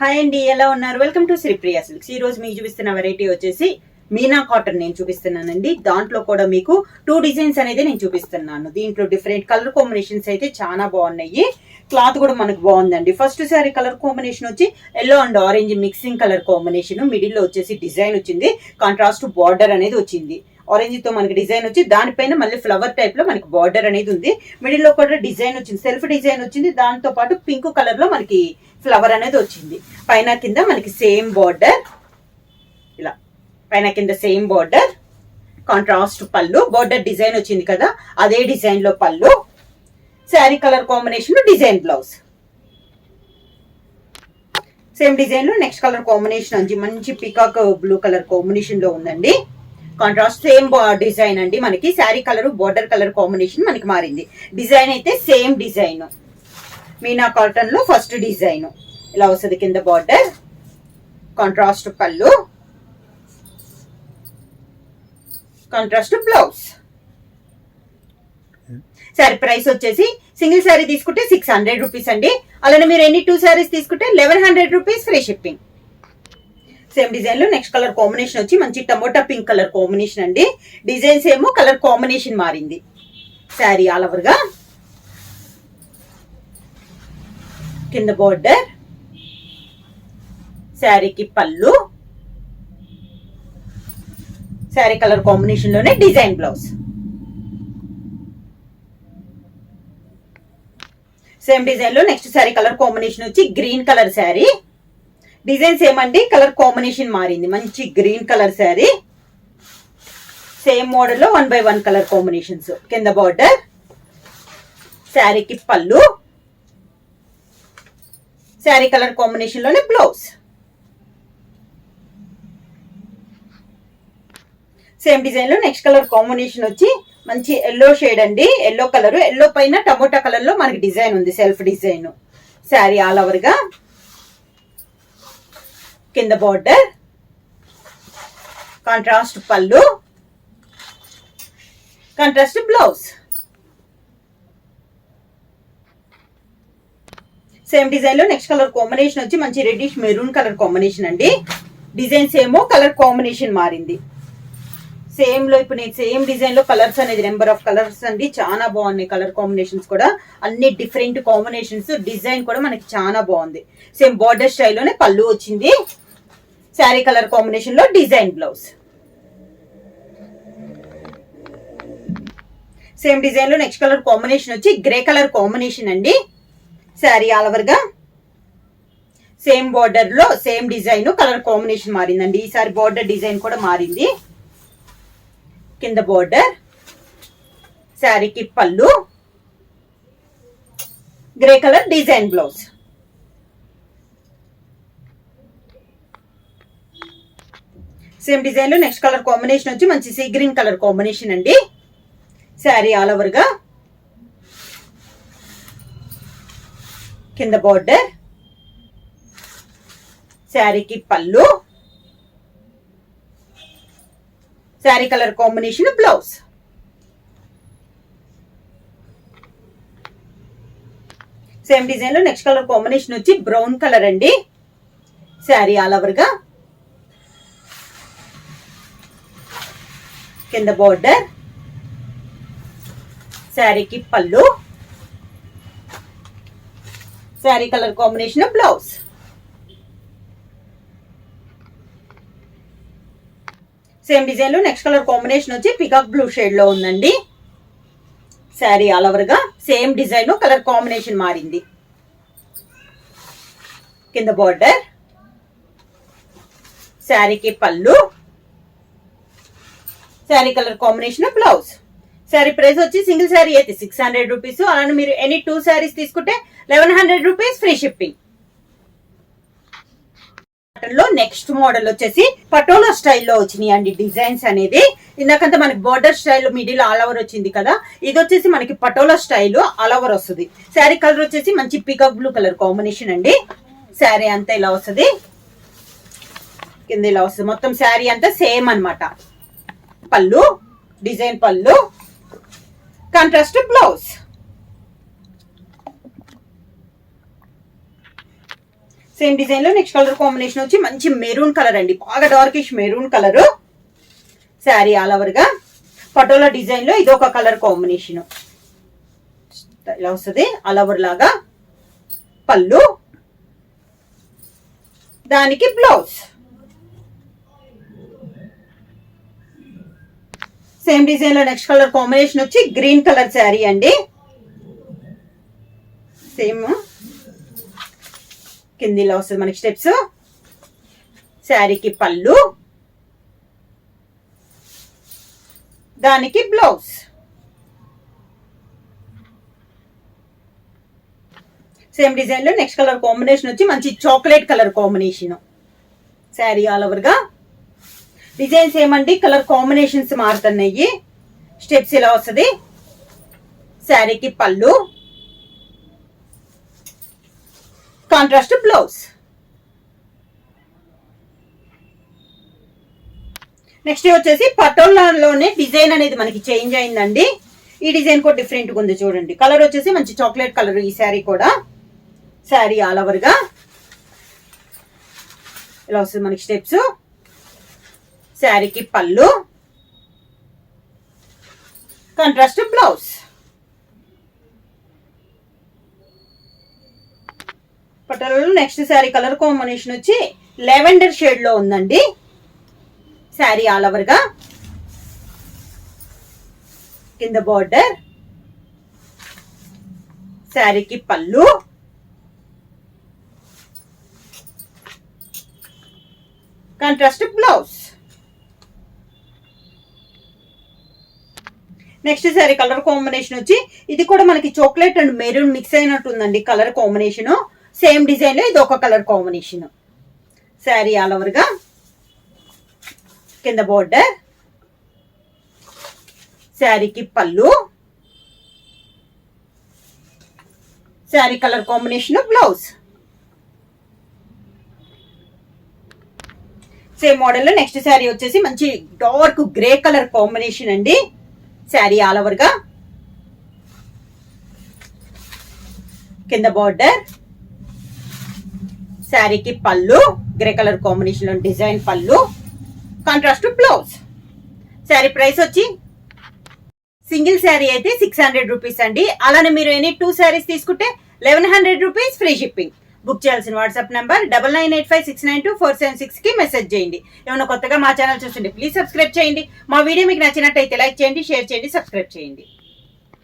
Hi అండి, ఎలా ఉన్నారు? Welcome to Sripriya silks. ఈ రోజు మీకు చూపిస్తున్న వెరైటీ వచ్చేసి మీనా కాటన్ నేను చూపిస్తున్నానండి. దాంట్లో కూడా మీకు 2 డిజైన్స్ అనేది నేను చూపిస్తున్నాను. దీంట్లో డిఫరెంట్ కలర్ కాంబినేషన్స్ అయితే చాలా బాగున్నాయి. క్లాత్ కూడా మనకు బాగుందండి. ఫస్ట్ సారీ కలర్ కాంబినేషన్ వచ్చి yellow and orange mixing colour combination. Middle లో వచ్చేసి డిజైన్ వచ్చింది, కాంట్రాస్ట్ బార్డర్ అనేది వచ్చింది. ఆరెంజ్ తో మనకి డిజైన్ వచ్చి దానిపైన మళ్ళీ ఫ్లవర్ టైప్ లో మనకి బార్డర్ అనేది ఉంది. మిడిల్ లో కూడా డిజైన్ వచ్చింది, సెల్ఫ్ డిజైన్ వచ్చింది. దాంతో పాటు పింక్ కలర్ లో మనకి ఫ్లవర్ అనేది వచ్చింది. పైన కింద మనకి సేమ్ బార్డర్, ఇలా పైన కింద సేమ్ బార్డర్, కాంట్రాస్ట్ పళ్ళు, బార్డర్ డిజైన్ వచ్చింది కదా అదే డిజైన్ లో పళ్ళు, sari colour combination design blouse. Same design లో నెక్స్ట్ కలర్ కాంబినేషన్ అండి మంచి పికాక్ బ్లూ కలర్ కాంబినేషన్ లో ఉందండి. కాంట్రాస్ట్ సేమ్ డిజైన్ అండి. మనకి sari colour border colour combination మనకి మారింది. డిజైన్ అయితే సేమ్ డిజైన్. మీనా కాటన్ లో ఫస్ట్ డిజైన్ ఇలా వస్తుంది. కింద బార్డర్, కాంట్రాస్ట్ పళ్ళు, కాంట్రాస్ట్ బ్లౌజ్. శారీ ప్రైస్ వచ్చేసి సింగిల్ శారీ తీసుకుంటే 600 రూపీస్ అండి. అలానే మీరు ఎన్ని 2 శారీస్ తీసుకుంటే 1100 rupees free shipping. Same design లో నెక్స్ట్ కలర్ కాంబినేషన్ వచ్చి మంచి టమోటా పింక్ కలర్ కాంబినేషన్ అండి. డిజైన్స్ ఏమో కలర్ కాంబినేషన్ మారింది. శారీ ఆల్ ఓవర్ గా కింద బార్డర్, శారీకి పళ్ళు, శారీ కలర్ కాంబినేషన్ లోనే డిజైన్ బ్లౌజ్. సేమ్ డిజైన్ లో నెక్స్ట్ శారీ కలర్ కాంబినేషన్ వచ్చి గ్రీన్ కలర్ శారీ. డిజైన్స్ ఏమండి కలర్ కాంబినేషన్ మారింది. మంచి green colour sari. Same model లో 1 by 1 కలర్ కాంబినేషన్స్. కింద బార్డర్, శారీకి పళ్ళు, శారీ కలర్ కాంబినేషన్ లోనే బ్లౌజ్. సేమ్ డిజైన్ లో నెక్స్ట్ కలర్ కాంబినేషన్ వచ్చి మంచి ఎల్లో షేడ్ అండి. ఎల్లో కలర్, ఎల్లో పైన టమోటా కలర్ లో మనకి డిజైన్ ఉంది, self design. Sari all over గా కింద బార్డర్, కాంట్రాస్ట్ పళ్ళు, కాంట్రాస్ట్ బ్లౌజ్. సేమ్ డిజైన్ లో నెక్స్ట్ కలర్ కాంబినేషన్ వచ్చి మంచి రెడ్డిష్ మెరూన్ కలర్ కాంబినేషన్ అండి. డిజైన్స్ ఏమో కలర్ కాంబినేషన్ మారింది. సేమ్ లో ఇప్పుడు నేను సేమ్ డిజైన్ లో కలర్స్ అనేది నెంబర్ ఆఫ్ కలర్స్ అండి. చాలా బాగున్నాయి కలర్ కాంబినేషన్స్ కూడా, అన్ని డిఫరెంట్ కాంబినేషన్స్. డిజైన్ కూడా మనకి చాలా బాగుంది. సేమ్ బార్డర్ స్టైల్లోనే పళ్ళు వచ్చింది. శారీ కలర్ కాంబినేషన్ లో డిజైన్ బ్లౌజ్. సేమ్ డిజైన్ లో నెక్స్ట్ కలర్ కాంబినేషన్ వచ్చి గ్రే కలర్ కాంబినేషన్ అండి. శారీ ఆల్ ఓవర్ గా సేమ్ బార్డర్ లో సేమ్ డిజైన్, కలర్ కాంబినేషన్ మారిందండి. ఈసారి బార్డర్ డిజైన్ కూడా మారింది. కింద బార్డర్, శారీకి పళ్ళు, grey colour design blouse. Same design లో నెక్స్ట్ కలర్ కాంబినేషన్ వచ్చి మంచి సీ గ్రీన్ కలర్ కాంబినేషన్ అండి. శారీ ఆల్ ఓవర్ గా కింద బార్డర్, శారీకి పళ్ళు, sari colour combination blouse. Same design లో నెక్స్ట్ కలర్ కాంబినేషన్ వచ్చి బ్రౌన్ కలర్ అండి. శారీ ఆల్ ఓవర్ గా కింద బార్డర్, శారీకి పళ్ళు, sari colour combination blouse. Same design లో నెక్స్ట్ కలర్ కాంబినేషన్ వచ్చి పికాక్ బ్లూ షేడ్ లో ఉందండి. శారీ ఆల్ ఓవర్ గా సేమ్ డిజైన్ కలర్ కాంబినేషన్ మారింది. కింద బార్డర్, శారీకి పళ్ళు, sari colour combination blouse. Sari price వచ్చి సింగిల్ శారీ అయితే 600 రూపీస్. అలానే మీరు ఎనీ 2 శారీస్ తీసుకుంటే 1100 రూపీస్ ఫ్రీ షిప్పింగ్. లో నెక్స్ట్ మోడల్ వచ్చేసి పటోలా స్టైల్లో వచ్చినాయి అండి డిజైన్స్ అనేది. ఇందాకంతా మనకి border style middle all over వచ్చింది కదా, ఇది వచ్చేసి మనకి పటోలా స్టైల్ ఆల్ ఓవర్ వస్తుంది. శారీ కలర్ వచ్చేసి మంచి పికాక్ బ్లూ కలర్ కాంబినేషన్ అండి. శారీ అంతా ఇలా వస్తుంది, కింద ఇలా వస్తుంది. మొత్తం శారీ అంతా సేమ్ అన్నమాట. పళ్ళు, డిజైన్ పళ్ళు, కాంట్రాస్ట్ బ్లౌజ్. సేమ్ డిజైన్ లో నెక్స్ట్ కలర్ కాంబినేషన్ వచ్చి మంచి మెరూన్ కలర్ అండి, బాగా darkish maroon colour. Sari all over గా పటోలా డిజైన్ లో ఇదొక కలర్ కాంబినేషన్ ఇలా వస్తుంది. ఆల్ ఓవర్ లాగా పళ్ళు, దానికి బ్లౌజ్. సేమ్ డిజైన్ లో నెక్స్ట్ కలర్ కాంబినేషన్ వచ్చి గ్రీన్ కలర్ శారీ అండి. సేమ్ కిందిలో వస్తుంది మనకి స్టెప్స్. శారీకి పళ్ళు, దానికి బ్లౌజ్. సేమ్ డిజైన్ లో నెక్స్ట్ కలర్ కాంబినేషన్ వచ్చి మంచి chocolate colour combination. Sari all over గా డిజైన్స్ ఏమండి కలర్ కాంబినేషన్స్ మారుతున్నాయి. స్టెప్స్ ఇలా వస్తుంది. శారీకి పళ్ళు, కాంట్రాస్ట్ బ్లౌజ్. నెక్స్ట్ వచ్చేసి పటోలాలోనే డిజైన్ అనేది మనకి చేంజ్ అయిందండి. ఈ డిజైన్ కూడా డిఫరెంట్ గా ఉంది చూడండి. కలర్ వచ్చేసి మంచి చాక్లెట్ కలర్ ఈ శారీ కూడా. శారీ ఆల్ ఓవర్ గా ఇలా వస్తుంది మనకి స్టెప్స్. శారీకి పళ్ళు, కాంట్రాస్ట్ బ్లౌజ్. పటోలాలో నెక్స్ట్ శారీ కలర్ కాంబినేషన్ వచ్చి లెవెండర్ షేడ్ లో ఉందండి. శారీ ఆల్ ఓవర్ గా కింద బార్డర్, శారీకి పళ్ళు, contrast blouse. Next sari colour combination వచ్చి ఇది కూడా మనకి చాక్లెట్ అండ్ మెరూన్ మిక్స్ అయినట్టు ఉందండి కలర్ కాంబినేషన్. సేమ్ డిజైన్ లో ఇది ఒక colour combination. Sari all over గా కింద బోర్డర్, శారీకి పళ్ళు, sari colour combination blouse. Same model లో నెక్స్ట్ శారీ వచ్చేసి మంచి డార్క్ గ్రే కలర్ కాంబినేషన్ అండి. శారీ ఆల్ ఓవర్ గా కింద బార్డర్, శారీకి పళ్ళు, గ్రే కలర్ కాంబినేషన్ లో డిజైన్ పళ్ళు, కాంట్రాస్ట్ బ్లౌజ్. శారీ ప్రైస్ వచ్చి సింగిల్ శారీ అయితే 600 రూపీస్ అండి. అలానే మీరు ఎనీ 2 శారీస్ తీసుకుంటే 1100 రూపీస్ ఫ్రీ షిప్పింగ్. బుక్ చేయాల్సిన వాట్సాప్ నంబర్ 9985692476 కి మెసేజ్ చేయండి. ఏమైనా కొత్తగా మా ఛానల్ చూస్తుంటే ప్లీజ్ సబ్స్క్రైబ్ చేయండి. మా వీడియో మీకు నచ్చినట్టయితే లైక్ చేయండి, షేర్ చేయండి, సబ్స్క్రైబ్ చేయండి.